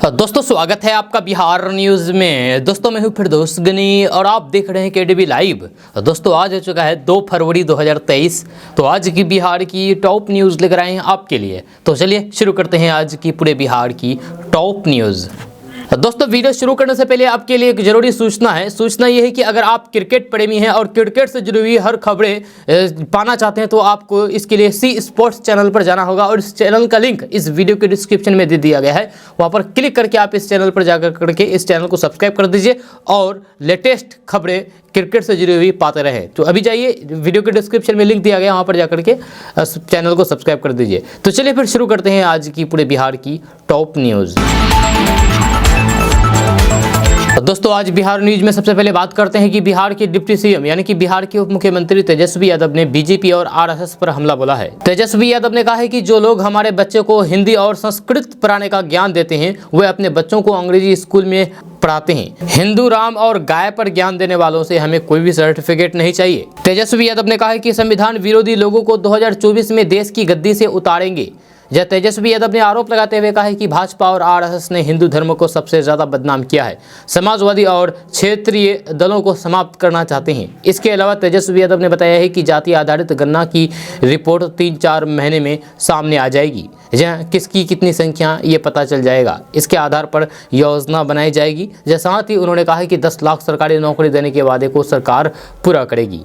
दोस्तों स्वागत है आपका बिहार न्यूज़ में। दोस्तों मैं हूं फिरदौस गनी और आप देख रहे हैं केडीबी लाइव। दोस्तों आज हो चुका है 2 फरवरी 2023। तो आज की बिहार की टॉप न्यूज़ लेकर आए हैं आपके लिए। तो चलिए शुरू करते हैं आज की पूरे बिहार की टॉप न्यूज़। दोस्तों वीडियो शुरू करने से पहले आपके लिए एक जरूरी सूचना है। सूचना यह है कि अगर आप क्रिकेट प्रेमी हैं और क्रिकेट से जुड़ी हुई हर खबरें पाना चाहते हैं तो आपको इसके लिए सी स्पोर्ट्स चैनल पर जाना होगा और इस चैनल का लिंक इस वीडियो के डिस्क्रिप्शन में दे दिया गया है। वहां पर क्लिक करके आप इस चैनल पर जाकर करके इस चैनल को सब्सक्राइब कर दीजिए और लेटेस्ट खबरें क्रिकेट से जुड़ी हुई पाते रहें। तो अभी जाइए, वीडियो के डिस्क्रिप्शन में लिंक दिया गया, वहाँ पर जाकर के चैनल को सब्सक्राइब कर दीजिए। तो चलिए फिर शुरू करते हैं आज की पूरे बिहार की टॉप न्यूज़। दोस्तों आज बिहार न्यूज में सबसे पहले बात करते हैं कि बिहार के डिप्टी सीएम यानी कि बिहार के उप मुख्यमंत्री तेजस्वी यादव ने बीजेपी और आरएसएस पर हमला बोला है। तेजस्वी यादव ने कहा है कि जो लोग हमारे बच्चे को हिंदी और संस्कृत पढ़ाने का ज्ञान देते हैं वे अपने बच्चों को अंग्रेजी स्कूल में पढ़ाते हैं। हिंदू राम और गाय पर ज्ञान देने वालों से हमें कोई भी सर्टिफिकेट नहीं चाहिए। तेजस्वी यादव ने कहा है कि संविधान विरोधी लोगों को 2024 में देश की गद्दी से उतारेंगे। जब तेजस्वी यादव ने आरोप लगाते हुए कहा है कि भाजपा और आरएसएस ने हिंदू धर्म को सबसे ज्यादा बदनाम किया है, समाजवादी और क्षेत्रीय दलों को समाप्त करना चाहते हैं। इसके अलावा तेजस्वी यादव ने बताया है कि जाति आधारित गणना की रिपोर्ट 3-4 महीने में सामने आ जाएगी, जहां किसकी कितनी संख्या ये पता चल जाएगा। इसके आधार पर योजना बनाई जाएगी। साथ ही उन्होंने कहा है कि 10 लाख सरकारी नौकरी देने के वादे को सरकार पूरा करेगी।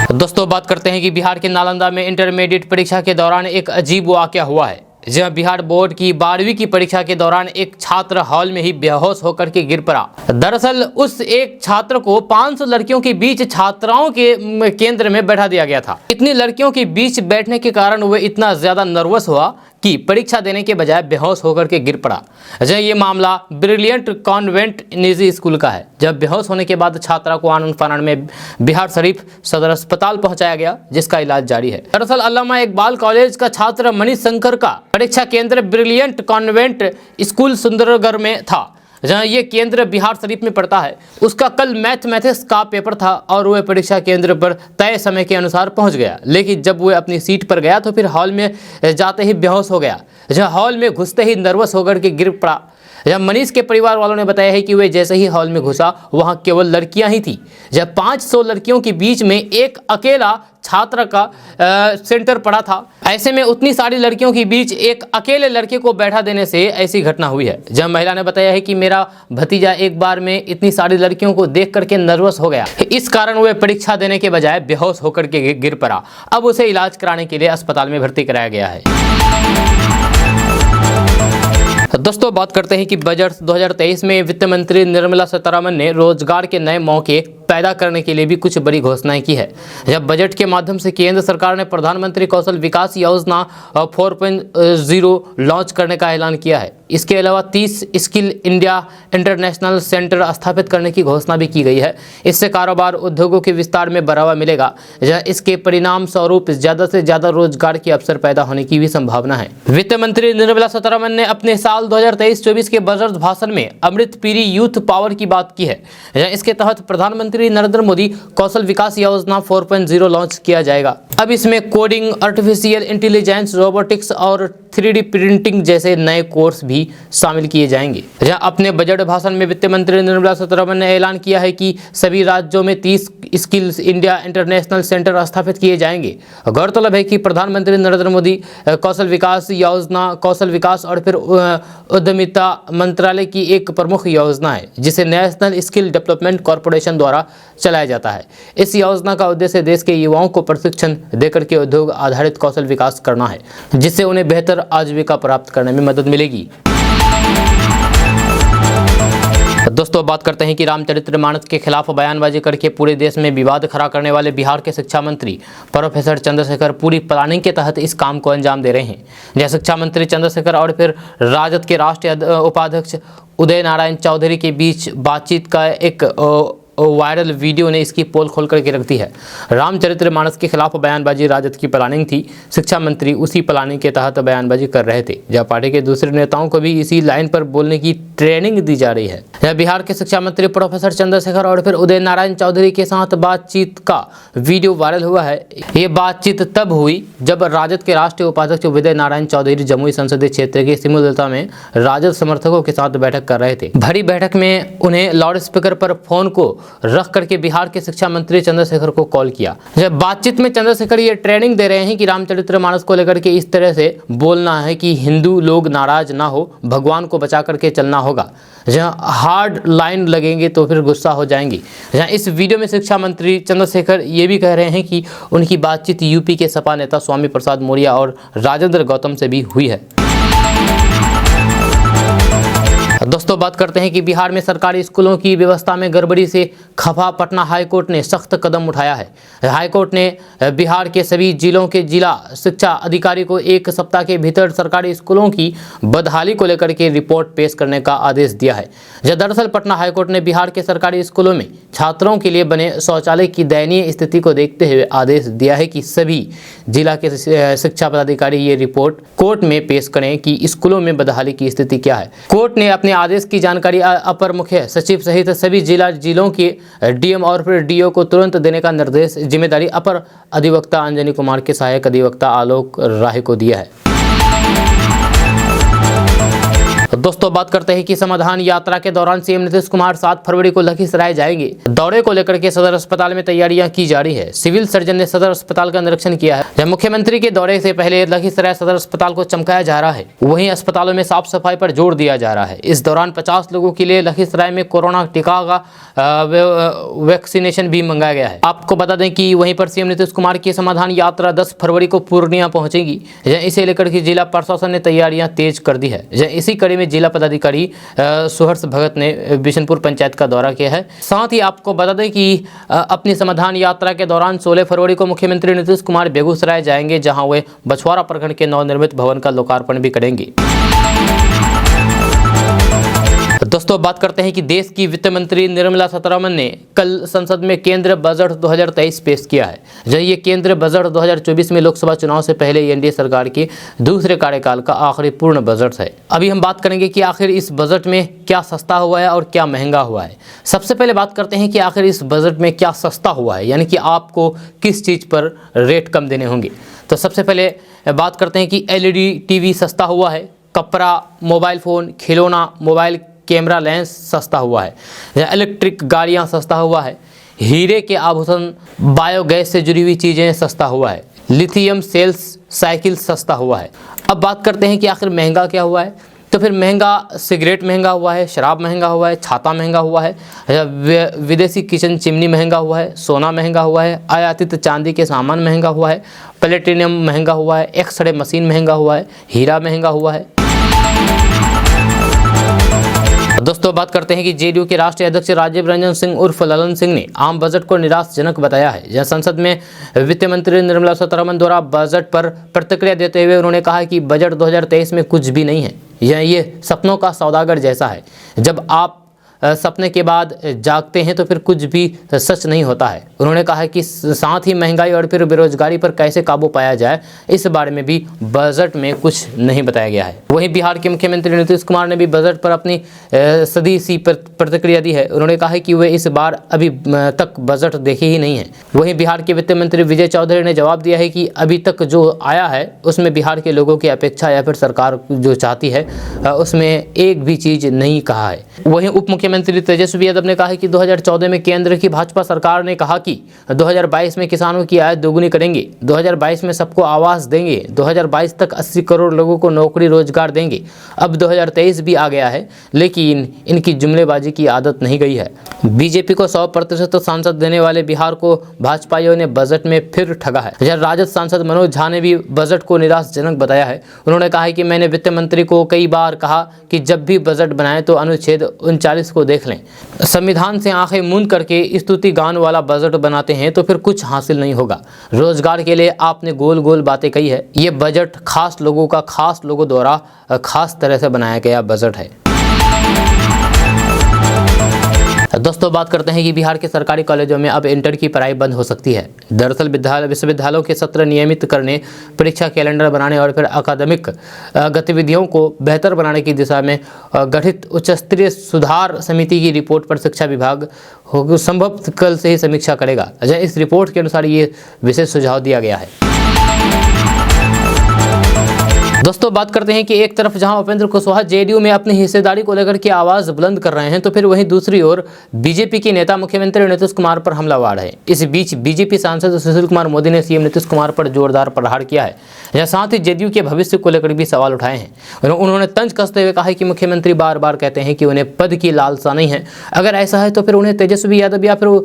दोस्तों बात करते हैं कि बिहार के नालंदा में इंटरमीडिएट परीक्षा के दौरान एक अजीब वाकया हुआ है। जहां बिहार बोर्ड की 12वीं की परीक्षा के दौरान एक छात्र हॉल में ही बेहोश होकर के गिर पड़ा। दरअसल उस एक छात्र को 500 लड़कियों के बीच छात्राओं के केंद्र में बैठा दिया गया था। इतनी लड़कियों के बीच बैठने के कारण वह इतना ज्यादा नर्वस हुआ कि परीक्षा देने के बजाय बेहोश होकर के गिर पड़ा। ये मामला ब्रिलियंट कॉन्वेंट निजी स्कूल का है। जब बेहोश होने के बाद छात्रा को आनंद फानन में बिहार शरीफ सदर अस्पताल पहुंचाया गया, जिसका इलाज जारी है। दरअसल अल्लामा इकबाल कॉलेज का छात्र मनीष शंकर का परीक्षा केंद्र ब्रिलियंट कॉन्वेंट स्कूल सुंदरगढ़ में था, जहां ये केंद्र बिहार शरीफ में पड़ता है। उसका कल मैथमेटिक्स का पेपर था और वह परीक्षा केंद्र पर तय समय के अनुसार पहुंच गया, लेकिन जब वह अपनी सीट पर गया तो फिर हॉल में जाते ही बेहोश हो गया। जहां हॉल में घुसते ही नर्वस होकर के गिर पड़ा। जब मनीष के परिवार वालों ने बताया है कि वे जैसे ही हॉल में घुसा वहां केवल लड़कियां ही थी। जब 500 लड़कियों के बीच में एक अकेला छात्र का सेंटर पड़ा था। ऐसे में उतनी सारी लड़कियों के बीच एक अकेले लड़के को बैठा देने से ऐसी घटना हुई है। जब महिला ने बताया है कि मेरा भतीजा एक बार में इतनी सारी लड़कियों को देख करके नर्वस हो गया, इस कारण वह परीक्षा देने के बजाय बेहोश होकर के गिर पड़ा। अब उसे इलाज कराने के लिए अस्पताल में भर्ती कराया गया है। दोस्तों बात करते हैं कि बजट 2023 में वित्त मंत्री निर्मला सीतारमण ने रोजगार के नए मौके पैदा करने के लिए भी कुछ बड़ी घोषणाएं की है। जब बजट के माध्यम से केंद्र सरकार ने प्रधानमंत्री कौशल विकास योजना 4.0 लॉन्च करने का ऐलान किया है। इसके अलावा 30 स्किल इंडिया इंटरनेशनल सेंटर स्थापित करने की घोषणा भी की गई है। इससे कारोबार उद्योगों के विस्तार में बढ़ावा मिलेगा। इसके परिणाम स्वरूप ज्यादा से ज्यादा रोजगार के अवसर पैदा होने की भी संभावना है। वित्त मंत्री निर्मला सीतारमण ने अपने साल 2023-24 के बजट भाषण में अमृत पीढ़ी यूथ पावर की बात की है। इसके तहत प्रधानमंत्री नरेंद्र मोदी कौशल विकास योजना 4.0 लॉन्च किया जाएगा। अब इसमें कोडिंग, आर्टिफिशियल इंटेलिजेंस, रोबोटिक्स और 3D प्रिंटिंग जैसे नए कोर्स भी शामिल किए जाएंगे। अपने बजट भाषण में वित्त मंत्री निर्मला सीतारमण ने ऐलान किया है कि सभी राज्यों में 30 स्किल्स इंडिया इंटरनेशनल सेंटर स्थापित किए जाएंगे। गौरतलब है कि प्रधानमंत्री नरेंद्र मोदी कौशल विकास योजना कौशल विकास और फिर उद्यमिता मंत्रालय की एक प्रमुख योजना है, जिसे नेशनल स्किल डेवलपमेंट कॉर्पोरेशन द्वारा चलाया जाता है। इस योजना का उद्देश्य देश के युवाओं को प्रशिक्षण देकर के उद्योग आधारित कौशल विकास करना है, जिससे उन्हें बेहतर आजीविका प्राप्त करने में मदद मिलेगी। दोस्तों बात करते हैं कि रामचरितमानस के खिलाफ बयानबाजी करके पूरे देश में विवाद खड़ा करने वाले बिहार के शिक्षा मंत्री प्रोफेसर चंद्रशेखर पूरी प्लानिंग के तहत इस काम को अंजाम दे रहे हैं। जैसे शिक्षा मंत्री चंद्रशेखर और फिर राजद के राष्ट्रीय उपाध्यक्ष उदय नारायण चौधरी के बीच बातचीत का एक वायरल वीडियो ने इसकी पोल खोल करके रख दी है। रामचरितमानस के खिलाफ बयानबाजी राजद की प्लानिंग थी। शिक्षा मंत्री उसी प्लानिंग के तहत बयानबाजी कर रहे थे। जब पार्टी के दूसरे नेताओं को भी इसी लाइन पर बोलने की ट्रेनिंग दी जा रही है। यह बिहार के शिक्षा मंत्री प्रोफेसर चंद्रशेखर और फिर उदय नारायण चौधरी के साथ बातचीत का वीडियो वायरल हुआ है। ये बातचीत तब हुई जब राजद के राष्ट्रीय उपाध्यक्ष उदय नारायण चौधरी जमुई संसदीय क्षेत्र के सिमुलता में राजद समर्थकों के साथ बैठक कर रहे थे। भरी बैठक में उन्हें लाउड स्पीकर पर फोन को रख करके बिहार के शिक्षा मंत्री चंद्रशेखर को कॉल किया। जब बातचीत में चंद्रशेखर ये ट्रेनिंग दे रहे हैं कि रामचरितमानस को लेकर के इस तरह से बोलना है कि हिंदू लोग नाराज ना हो, भगवान को बचा करके चलना होगा। जहाँ हार्ड लाइन लगेंगे तो फिर गुस्सा हो जाएंगी। जहाँ इस वीडियो में शिक्षा मंत्री चंद्रशेखर ये भी कह रहे हैं कि उनकी बातचीत यूपी के सपा नेता स्वामी प्रसाद मौर्य और राजेंद्र गौतम से भी हुई है। दोस्तों बात करते हैं कि बिहार में सरकारी स्कूलों की व्यवस्था में गड़बड़ी से खफा पटना हाईकोर्ट ने सख्त कदम उठाया है। हाईकोर्ट ने बिहार के सभी जिलों के जिला शिक्षा अधिकारी को 1 सप्ताह के भीतर सरकारी स्कूलों की बदहाली को लेकर के रिपोर्ट पेश करने का आदेश दिया है। दरअसल पटना हाईकोर्ट ने बिहार के सरकारी स्कूलों में छात्रों के लिए बने शौचालय की दयनीय स्थिति को देखते हुए आदेश दिया है कि सभी जिला के शिक्षा पदाधिकारी ये रिपोर्ट कोर्ट में पेश करें कि स्कूलों में बदहाली की स्थिति क्या है। कोर्ट ने अपने आदेश की जानकारी अपर मुख्य सचिव सहित सभी जिलों के डीएम और फिर डीओ को तुरंत देने का निर्देश जिम्मेदारी अपर अधिवक्ता अंजनी कुमार के सहायक अधिवक्ता आलोक राय को दिया है। दोस्तों बात करते हैं कि समाधान यात्रा के दौरान सीएम नीतीश कुमार 7 फरवरी को लखीसराय जाएंगे। दौरे को लेकर के सदर अस्पताल में तैयारियां की जा रही है। सिविल सर्जन ने सदर अस्पताल का निरीक्षण किया है। जब मुख्यमंत्री के दौरे से पहले लखीसराय सदर अस्पताल को चमकाया जा रहा है, वहीं अस्पतालों में साफ सफाई पर जोर दिया जा रहा है। इस दौरान 50 लोगों के लिए लखीसराय में कोरोना टीका का वैक्सीनेशन भी मंगाया गया है। आपको बता दें कि वहीं पर सीएम नीतीश कुमार की समाधान यात्रा 10 फरवरी को पूर्णिया पहुंचेगी। इसे लेकर के जिला प्रशासन ने तैयारियां तेज कर दी है। इसी कड़ी में जिला पदाधिकारी सुहर्ष भगत ने बिशनपुर पंचायत का दौरा किया है। साथ ही आपको बता दें कि अपनी समाधान यात्रा के दौरान 16 फरवरी को मुख्यमंत्री नीतीश कुमार बेगूसराय जाएंगे, जहां वे बछवाड़ा प्रखंड के नवनिर्मित भवन का लोकार्पण भी करेंगे। दोस्तों बात करते हैं कि देश की वित्त मंत्री निर्मला सीतारमण ने कल संसद में केंद्र बजट 2023 पेश किया है। ये केंद्र बजट 2024 में लोकसभा चुनाव से पहले एनडीए सरकार के दूसरे कार्यकाल का आखिरी पूर्ण बजट है। अभी हम बात करेंगे कि आखिर इस बजट में क्या सस्ता हुआ है और क्या महंगा हुआ है। सबसे पहले बात करते हैं कि आखिर इस बजट में क्या सस्ता हुआ है, यानी कि आपको किस चीज़ पर रेट कम देने होंगे। तो सबसे पहले बात करते हैं कि एलईडी टीवी सस्ता हुआ है, कपड़ा, मोबाइल फ़ोन, खिलौना, मोबाइल कैमरा लेंस सस्ता हुआ है, इलेक्ट्रिक गाड़ियां सस्ता हुआ है, हीरे के आभूषण, बायोगैस से जुड़ी हुई चीज़ें सस्ता हुआ है, लिथियम सेल्स साइकिल सस्ता हुआ है। अब बात करते हैं कि आखिर महंगा क्या हुआ है। तो फिर महंगा सिगरेट महंगा हुआ है, शराब महंगा हुआ है, छाता महंगा हुआ है, विदेशी किचन चिमनी महंगा हुआ है, सोना महंगा हुआ है, आयातित चांदी के सामान महंगा हुआ है, प्लेटिनियम महंगा हुआ है, एक्सरे मशीन महंगा हुआ है, हीरा महंगा हुआ है। दोस्तों बात करते हैं कि जेडीयू के राष्ट्रीय अध्यक्ष राजीव रंजन सिंह उर्फ ललन सिंह ने आम बजट को निराशाजनक बताया है। जहां संसद में वित्त मंत्री निर्मला सीतारमण द्वारा बजट पर प्रतिक्रिया देते हुए उन्होंने कहा कि बजट 2023 में कुछ भी नहीं है, ये सपनों का सौदागर जैसा है। जब आप सपने के बाद जागते हैं तो फिर कुछ भी सच नहीं होता है। उन्होंने कहा कि साथ ही महंगाई और फिर बेरोजगारी पर कैसे काबू पाया जाए, इस बारे में भी बजट में कुछ नहीं बताया गया है। वहीं बिहार के मुख्यमंत्री नीतीश कुमार ने भी बजट पर अपनी सदी सी प्रतिक्रिया दी है। उन्होंने कहा कि वे इस बार अभी तक बजट देखे ही नहीं है। वहीं बिहार के वित्त मंत्री विजय चौधरी ने जवाब दिया है कि अभी तक जो आया है उसमें बिहार के लोगों की अपेक्षा या फिर सरकार जो चाहती है उसमें एक भी चीज़ नहीं कहा है। वहीं उप मुख्यमंत्री तेजस्वी यादव ने कहा कि 2014 में केंद्र की भाजपा सरकार ने कहा कि 2022 में किसानों की आय दोगुनी करेंगे, 2022 में सबको आवास देंगे, 2022 तक 80 करोड़ लोगों को नौकरी रोजगार देंगे। अब 2023 भी आ गया है, लेकिन इनकी जुमलेबाजी की आदत नहीं गई है। बीजेपी को 100% सांसद देने वाले बिहार को भाजपाइयों ने बजट में फिर ठगा है। राजद सांसद मनोज झा ने भी बजट को निराशाजनक बताया है। उन्होंने कहा है कि मैंने वित्त मंत्री को कई बार कहा कि जब भी बजट बनाए तो अनुच्छेद 39 को देख लें। संविधान से आंखें मूंद करके स्तुति गान वाला बजट बनाते हैं तो फिर कुछ हासिल नहीं होगा। रोजगार के लिए आपने गोल गोल बातें कही है। ये बजट खास लोगों का खास लोगों द्वारा खास तरह से बनाया गया बजट है। दोस्तों बात करते हैं कि बिहार के सरकारी कॉलेजों में अब इंटर की पढ़ाई बंद हो सकती है। दरअसल विश्वविद्यालयों के सत्र नियमित करने, परीक्षा कैलेंडर बनाने और फिर अकादमिक गतिविधियों को बेहतर बनाने की दिशा में गठित उच्च स्तरीय सुधार समिति की रिपोर्ट पर शिक्षा विभाग संभव कल से ही समीक्षा करेगा। इस रिपोर्ट के अनुसार ये विशेष सुझाव दिया गया है। दोस्तों बात करते हैं कि एक तरफ जहां उपेंद्र कुशवाहा जेडीयू में अपनी हिस्सेदारी को लेकर के आवाज बुलंद कर रहे हैं, तो फिर वहीं दूसरी ओर बीजेपी के नेता मुख्यमंत्री नीतीश कुमार पर हमलावर है। इस बीच बीजेपी सांसद सुशील कुमार मोदी ने सीएम नीतीश कुमार पर जोरदार प्रहार किया है, या साथ ही जेडीयू के भविष्य को लेकर भी सवाल उठाए हैं। उन्होंने तंज कसते हुए कहा है कि मुख्यमंत्री बार बार कहते हैं कि उन्हें पद की लालसा नहीं है। अगर ऐसा है तो फिर उन्हें तेजस्वी यादव या फिर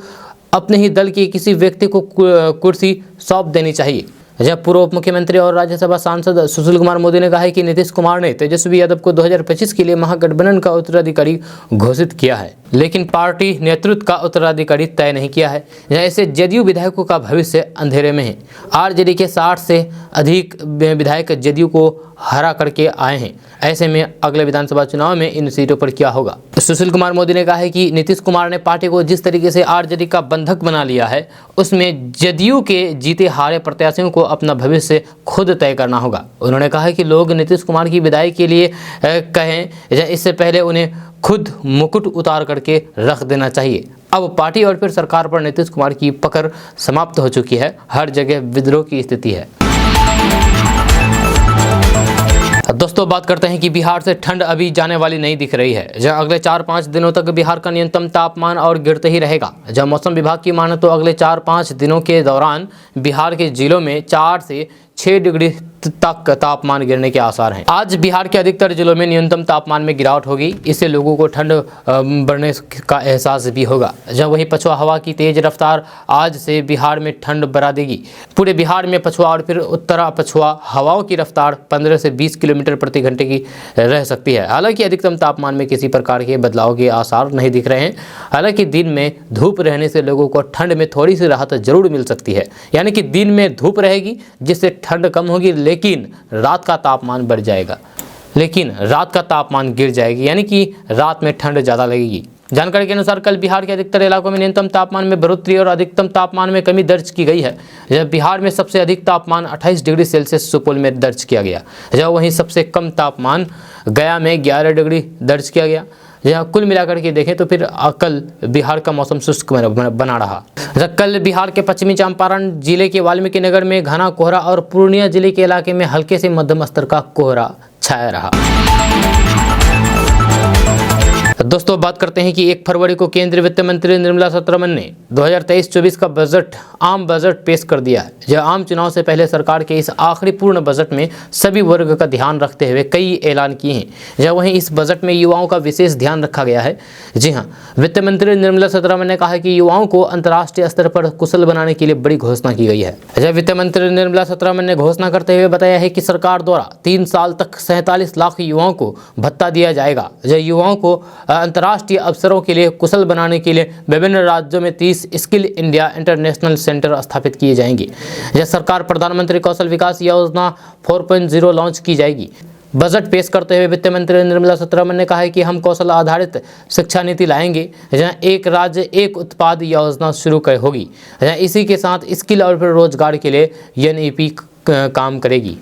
अपने ही दल के किसी व्यक्ति को कुर्सी सौंप देनी चाहिए। जब पूर्व उप मुख्यमंत्री और राज्यसभा सांसद सुशील कुमार मोदी ने कहा है कि नीतीश कुमार ने तेजस्वी यादव को 2025 के लिए महागठबंधन का उत्तराधिकारी घोषित किया है, लेकिन पार्टी नेतृत्व का उत्तराधिकारी तय नहीं किया है। ऐसे जेडीयू विधायकों का भविष्य अंधेरे में है। आरजेडी के 60 से अधिक विधायक जेडीयू को हरा करके आए हैं। ऐसे में अगले विधानसभा चुनाव में इन सीटों पर क्या होगा। सुशील कुमार मोदी ने कहा है कि नीतीश कुमार ने पार्टी को जिस तरीके से आरजेडी का बंधक बना लिया है, उसमें जेडीयू के जीते हारे प्रत्याशियों को अपना भविष्य खुद तय करना होगा। उन्होंने कहा है कि लोग नीतीश कुमार की विदाई के लिए कहें, इससे पहले उन्हें खुद मुकुट उतार करके रख देना चाहिए। अब पार्टी और फिर सरकार पर नीतीश कुमार की पकड़ समाप्त हो चुकी है। हर जगह विद्रोह की स्थिति है। दोस्तों बात करते हैं कि बिहार से ठंड अभी जाने वाली नहीं दिख रही है। जहां अगले 4-5 दिनों तक बिहार का न्यूनतम तापमान और गिरते ही रहेगा। जब मौसम विभाग की माने तो अगले 4-5 दिनों के दौरान बिहार के जिलों में 4 से 6 डिग्री तक तापमान गिरने के आसार हैं। आज बिहार के अधिकतर जिलों में न्यूनतम तापमान में गिरावट होगी। इससे लोगों को ठंड बढ़ने का एहसास भी होगा। जब वही पछुआ हवा की तेज रफ्तार आज से बिहार में ठंड बढ़ा देगी। पूरे बिहार में पछुआ और फिर उत्तरा पछुआ हवाओं की रफ्तार 15 से 20 किलोमीटर प्रति घंटे की रह सकती है। हालांकि अधिकतम तापमान में किसी प्रकार के बदलाव के आसार नहीं दिख रहे हैं। हालांकि दिन में धूप रहने से लोगों को ठंड में थोड़ी सी राहत जरूर मिल सकती है। यानी कि दिन में धूप रहेगी जिससे ठंड कम होगी, लेकिन रात का तापमान बढ़ जाएगा, लेकिन रात का तापमान गिर जाएगी, यानी कि रात में ठंड ज़्यादा लगेगी। जानकारी के अनुसार कल बिहार के अधिकतर इलाकों में न्यूनतम तापमान में बढ़ोतरी और अधिकतम तापमान में कमी दर्ज की गई है। जब बिहार में सबसे अधिक तापमान 28 डिग्री सेल्सियस सुपौल में दर्ज किया गया, जब वहीं सबसे कम तापमान गया में 11 डिग्री दर्ज किया गया। जहाँ कुल मिलाकर के देखें तो फिर कल बिहार का मौसम शुष्क बना रहा। कल बिहार के पश्चिमी चंपारण जिले के वाल्मीकि नगर में घना कोहरा और पूर्णिया जिले के इलाके में हल्के से मध्यम स्तर का कोहरा छाया रहा। दोस्तों बात करते हैं कि 1 फरवरी को केंद्रीय वित्त मंत्री निर्मला सीतारमण ने 2023-24 का बजट आम बजट पेश कर दिया है। यह आम चुनाव से पहले सरकार के इस आखिरी पूर्ण बजट में सभी वर्ग का ध्यान रखते हुए कई ऐलान किए हैं। जब वहीं इस बजट में युवाओं का विशेष ध्यान रखा गया है। जी हां, वित्त मंत्री निर्मला सीतारमण ने कहा है कि युवाओं को अंतर्राष्ट्रीय स्तर पर कुशल बनाने के लिए बड़ी घोषणा की गई है। जब वित्त मंत्री निर्मला सीतारमण ने घोषणा करते हुए बताया है कि सरकार द्वारा 3 साल तक 47 लाख युवाओं को भत्ता दिया जाएगा। जब युवाओं को अंतर्राष्ट्रीय अवसरों के लिए कुशल बनाने के लिए विभिन्न राज्यों में 30 स्किल इंडिया इंटरनेशनल सेंटर स्थापित किए जाएंगे। यह सरकार प्रधानमंत्री कौशल विकास योजना 4.0 लॉन्च की जाएगी। बजट पेश करते हुए वित्त मंत्री निर्मला सीतारमण ने कहा है कि हम कौशल आधारित शिक्षा नीति लाएंगे, जहां एक राज्य एक उत्पाद योजना शुरू होगी। इसी के साथ स्किल और फिर रोजगार के लिए NEP काम करेगी।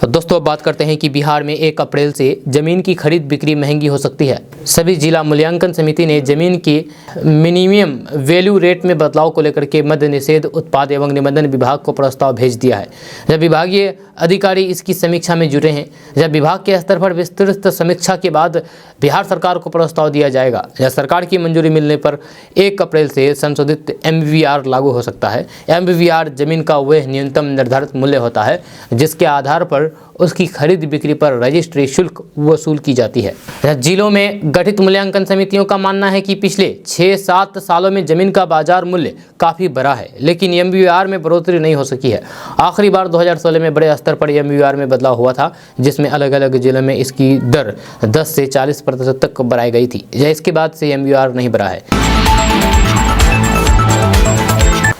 दोस्तों बात करते हैं कि बिहार में 1 अप्रैल से जमीन की खरीद बिक्री महंगी हो सकती है। सभी जिला मूल्यांकन समिति ने जमीन के मिनिमम वैल्यू रेट में बदलाव को लेकर के मद्य निषेध उत्पाद एवं निबंधन विभाग को प्रस्ताव भेज दिया है। जब विभागीय अधिकारी इसकी समीक्षा में जुटे हैं। जब विभाग के स्तर पर विस्तृत समीक्षा के बाद बिहार सरकार को प्रस्ताव दिया जाएगा। जब सरकार की मंजूरी मिलने पर 1 अप्रैल से संशोधित MVR लागू हो सकता है। MVR जमीन का वह न्यूनतम निर्धारित मूल्य होता है जिसके आधार पर उसकी खरीद बिक्री पर रजिस्ट्री शुल्क वसूल की जाती है। जिलों में गठित मूल्यांकन समितियों का मानना है कि पिछले 6-7 सालों में जमीन का बाजार मूल्य काफी बढ़ा है, लेकिन MVR में बढ़ोतरी नहीं हो सकी है। आखिरी बार 2016 में बड़े स्तर पर MVR में बदलाव हुआ था, जिसमें अलग अलग जिलों में इसकी दर 10 से 40% तक बढ़ाई गई थी। इसके बाद से MVR नहीं बढ़ा है।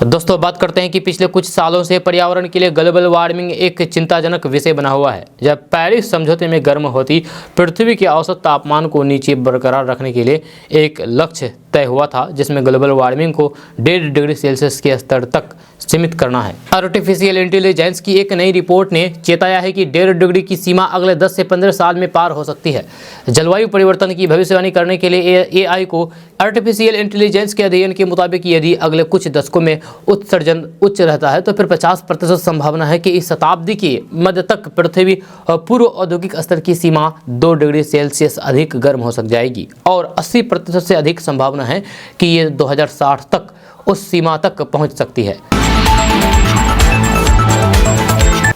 दोस्तों बात करते हैं कि पिछले कुछ सालों से पर्यावरण के लिए ग्लोबल वार्मिंग एक चिंताजनक विषय बना हुआ है। जब पेरिस समझौते में गर्म होती पृथ्वी के औसत तापमान को नीचे बरकरार रखने के लिए एक लक्ष्य तय हुआ था, जिसमें ग्लोबल वार्मिंग को 1.5 डिग्री सेल्सियस के स्तर तक सीमित करना है। आर्टिफिशियल इंटेलिजेंस की एक नई रिपोर्ट ने चेताया है कि 1.5 डिग्री की सीमा अगले 10 से 15 साल में पार हो सकती है। जलवायु परिवर्तन की भविष्यवाणी करने के लिए एआई को आर्टिफिशियल इंटेलिजेंस के अध्ययन के मुताबिक यदि अगले कुछ दशकों में उत्सर्जन उच्च रहता है तो फिर 50% संभावना है कि इस शताब्दी के मध्य तक पृथ्वी पूर्व औद्योगिक स्तर की सीमा 2 डिग्री सेल्सियस अधिक गर्म हो सक जाएगी और 80% से अधिक संभावना है कि ये 2060 तक उस सीमा तक पहुंच सकती है।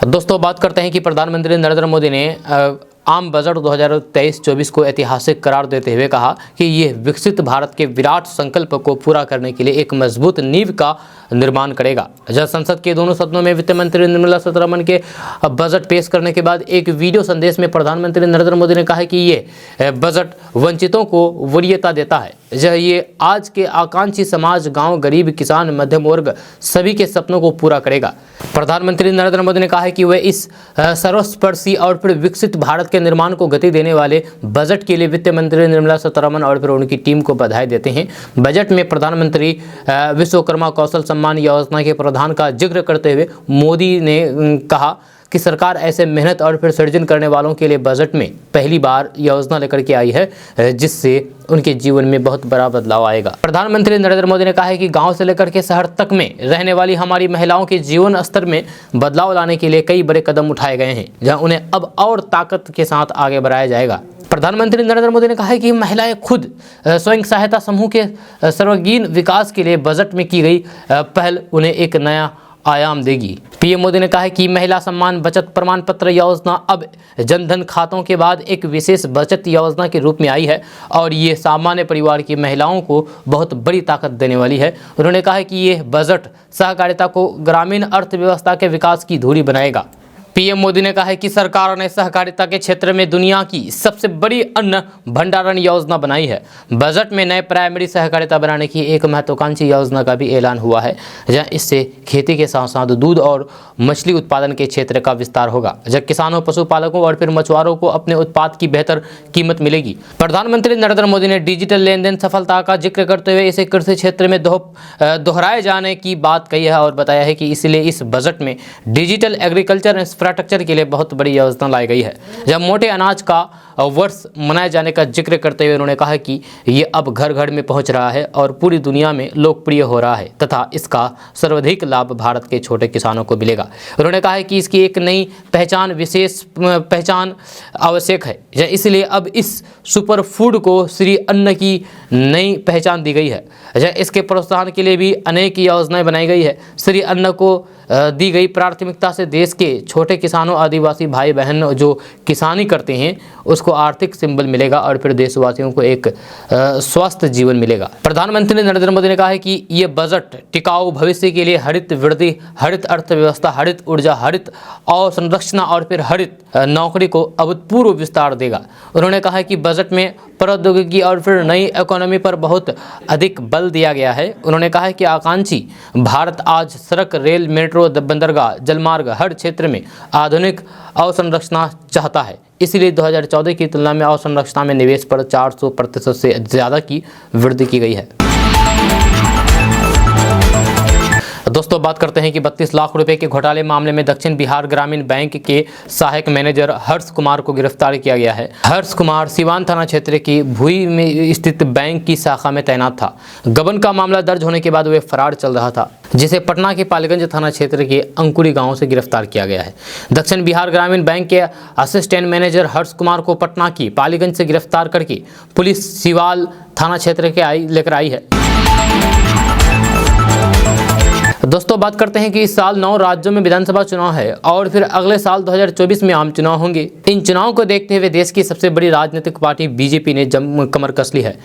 दोस्तों बात करते हैं कि प्रधानमंत्री नरेंद्र मोदी ने आम बजट 2023-24 को ऐतिहासिक करार देते हुए कहा कि यह विकसित भारत के विराट संकल्प को पूरा करने के लिए एक मजबूत नींव का निर्माण करेगा। जब संसद के दोनों सदनों में वित्त मंत्री निर्मला सीतारमण के बजट पेश करने के बाद एक वीडियो संदेश में प्रधानमंत्री नरेंद्र मोदी ने कहा कि ये बजट वंचितों को वरीयता देता है। ये आज के आकांक्षी समाज, गांव, गरीब, किसान, मध्यम वर्ग सभी के सपनों को पूरा करेगा। प्रधानमंत्री नरेंद्र मोदी ने कहा है कि वे इस सर्वस्पर्शी और फिर विकसित भारत के निर्माण को गति देने वाले बजट के लिए वित्त मंत्री निर्मला सीतारमण और फिर उनकी टीम को बधाई देते हैं। बजट में प्रधानमंत्री विश्वकर्मा कौशल सम्मान योजना के प्रावधान का जिक्र करते हुए मोदी ने कहा कि सरकार ऐसे मेहनत और फिर सृजन करने वालों के लिए बजट में पहली बार योजना लेकर के आई है, जिससे उनके जीवन में बहुत बड़ा बदलाव आएगा। प्रधानमंत्री नरेंद्र मोदी ने कहा है कि गांव से लेकर के शहर तक में रहने वाली हमारी महिलाओं के जीवन स्तर में बदलाव लाने के लिए कई बड़े कदम उठाए गए हैं, जहां उन्हें अब और ताकत के साथ आगे बढ़ाया जाएगा। प्रधानमंत्री नरेंद्र मोदी ने कहा है कि महिलाएं खुद स्वयं सहायता समूह के सर्वांगीण विकास के लिए बजट में की गई पहल उन्हें एक नया आयाम देगी। पीएम मोदी ने कहा है कि महिला सम्मान बचत प्रमाण पत्र योजना अब जनधन खातों के बाद एक विशेष बचत योजना के रूप में आई है और ये सामान्य परिवार की महिलाओं को बहुत बड़ी ताकत देने वाली है। उन्होंने कहा है कि ये बजट सहकारिता को ग्रामीण अर्थव्यवस्था के विकास की धुरी बनाएगा। पीएम मोदी ने कहा है कि सरकार ने सहकारिता के क्षेत्र में दुनिया की सबसे बड़ी अन्न भंडारण योजना बनाई है। बजट में नए प्राइमरी सहकारिता बनाने की एक महत्वाकांक्षी योजना का भी ऐलान हुआ है, जहां इससे खेती के साथ साथ दूध और मछली उत्पादन के क्षेत्र का विस्तार होगा, जहां किसानों, पशुपालकों और फिर मछुआरों को अपने उत्पाद की बेहतर कीमत मिलेगी। प्रधानमंत्री नरेंद्र मोदी ने डिजिटल लेन देन सफलता का जिक्र करते हुए इसे कृषि क्षेत्र में दोहराए जाने की बात कही है और बताया है कि इसलिए इस बजट में डिजिटल एग्रीकल्चर इंफ्रास्ट्रक्चर के लिए बहुत बड़ी योजना लाई गई है। जब मोटे अनाज का वर्ष मनाए जाने का जिक्र करते हुए उन्होंने कहा कि ये अब घर घर में पहुंच रहा है और पूरी दुनिया में लोकप्रिय हो रहा है तथा इसका सर्वाधिक लाभ भारत के छोटे किसानों को मिलेगा। उन्होंने कहा है कि इसकी एक नई पहचान, विशेष पहचान आवश्यक है, इसलिए अब इस सुपर फूड को श्री अन्न की नई पहचान दी गई है। इसके प्रोत्साहन के लिए भी अनेक योजनाएं बनाई गई है। श्री अन्न को दी गई प्राथमिकता से देश के छोटे किसानों, आदिवासी भाई बहन जो किसानी करते हैं उसको आर्थिक सिंबल मिलेगा और फिर देशवासियों को एक स्वस्थ जीवन मिलेगा। प्रधानमंत्री नरेंद्र मोदी ने कहा है कि ये बजट टिकाऊ भविष्य के लिए हरित वृद्धि, हरित अर्थव्यवस्था, हरित ऊर्जा, हरित अवसंरचना और फिर हरित नौकरी को अभूतपूर्व विस्तार देगा। उन्होंने कहा है कि बजट में प्रौद्योगिकी और फिर नई इकोनॉमी पर बहुत अधिक बल दिया गया है। उन्होंने कहा है कि आकांक्षी भारत आज सड़क, रेल, मेट्रो, बंदरगाह, जलमार्ग हर क्षेत्र में आधुनिक अवसंरचना चाहता है। इसीलिए 2014 की तुलना में अवसंरचना में निवेश पर 400% से ज़्यादा की वृद्धि की गई है। दोस्तों बात करते हैं कि 32 लाख रुपए के घोटाले मामले में दक्षिण बिहार ग्रामीण बैंक के सहायक मैनेजर हर्ष कुमार को गिरफ्तार किया गया है। हर्ष कुमार सिवान थाना क्षेत्र की भुई में स्थित बैंक की शाखा में तैनात था। गबन का मामला दर्ज होने के बाद वे फरार चल रहा था, जिसे पटना के पालीगंज थाना क्षेत्र के अंकुरी गांव से गिरफ्तार किया गया है। दक्षिण बिहार ग्रामीण बैंक के असिस्टेंट मैनेजर हर्ष कुमार को पटना की पालीगंज से गिरफ्तार करके पुलिस सिवाल थाना क्षेत्र के लेकर आई है। दोस्तों बात करते हैं कि इस साल 9 राज्यों में विधानसभा चुनाव है और फिर अगले साल 2024 में आम चुनाव होंगे। इन चुनावों को देखते हुए देश की सबसे बड़ी राजनीतिक पार्टी बीजेपी ने कमर कस ली है।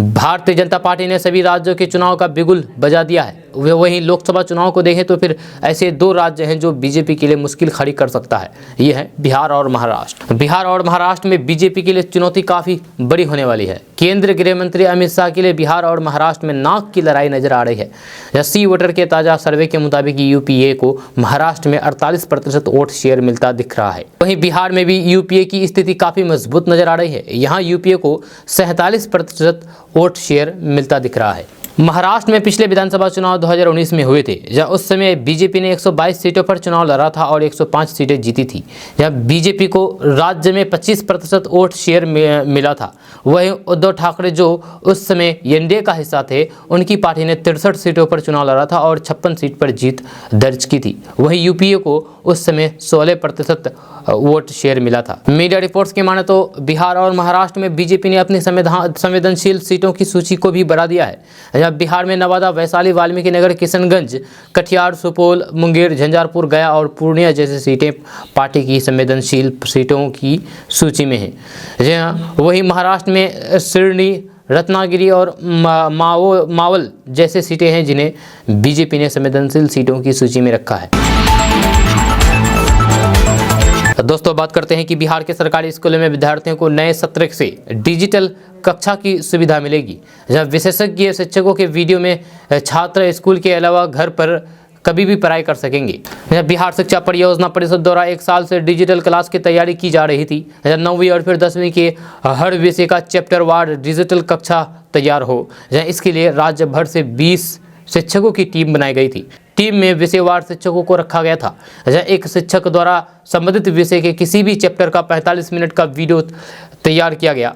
भारतीय जनता पार्टी ने सभी राज्यों के चुनाव का बिगुल बजा दिया है। वहीं लोकसभा चुनाव को देखें तो फिर ऐसे दो राज्य हैं जो बीजेपी के लिए मुश्किल खड़ी कर सकता है, ये है बिहार और महाराष्ट्र। बिहार और महाराष्ट्र में बीजेपी के लिए चुनौती काफ़ी बड़ी होने वाली है। केंद्रीय गृह मंत्री अमित शाह के लिए बिहार और महाराष्ट्र में नाक की लड़ाई नजर आ रही है। सी वोटर के ताज़ा सर्वे के मुताबिक यूपीए को महाराष्ट्र में 48% वोट शेयर मिलता दिख रहा है। वहीं बिहार में भी यूपीए की स्थिति काफ़ी मजबूत नजर आ रही है। यहाँ यूपीए को 47% वोट शेयर मिलता दिख रहा है। महाराष्ट्र में पिछले विधानसभा चुनाव 2019 में हुए थे, जहां उस समय बीजेपी ने 122 सीटों पर चुनाव लड़ा था और 105 सीटें जीती थी। जहां बीजेपी को राज्य में 25% वोट शेयर मिला था। वहीं उद्धव ठाकरे जो उस समय एनडीए का हिस्सा थे, उनकी पार्टी ने 63 सीटों पर चुनाव लड़ा था और 56 सीट पर जीत दर्ज की थी। वहीं यूपीए को उस समय 16% वोट शेयर मिला था। मीडिया रिपोर्ट्स के माने तो बिहार और महाराष्ट्र में बीजेपी ने अपनी संवेदनशील सीटों की सूची को भी बढ़ा दिया है। बिहार में नवादा, वैशाली, वाल्मीकि नगर, किशनगंज, कटिहार, सुपौल, मुंगेर, झंझारपुर, गया और पूर्णिया जैसी सीटें पार्टी की संवेदनशील सीटों की सूची में हैं। जी हाँ, वहीं महाराष्ट्र में सिरनी, रत्नागिरी और मावल जैसे सीटें हैं जिन्हें बीजेपी ने संवेदनशील सीटों की सूची में रखा है। दोस्तों, बात करते हैं कि बिहार के सरकारी स्कूलों में विद्यार्थियों को नए सत्र से डिजिटल कक्षा की सुविधा मिलेगी। जहां विशेषज्ञ शिक्षकों के वीडियो में छात्र स्कूल के अलावा घर पर कभी भी पढ़ाई कर सकेंगे। बिहार शिक्षा परियोजना परिषद द्वारा 1 साल से डिजिटल क्लास की तैयारी की जा रही थी। 9वीं और फिर 10वीं के हर विषय का चैप्टर वार डिजिटल कक्षा तैयार हो। जहाँ इसके लिए राज्य भर से 20 शिक्षकों की टीम बनाई गई थी। टीम में विषयवार शिक्षकों को रखा गया था। जहाँ एक शिक्षक द्वारा संबंधित विषय के किसी भी चैप्टर का 45 मिनट का वीडियो तैयार किया गया।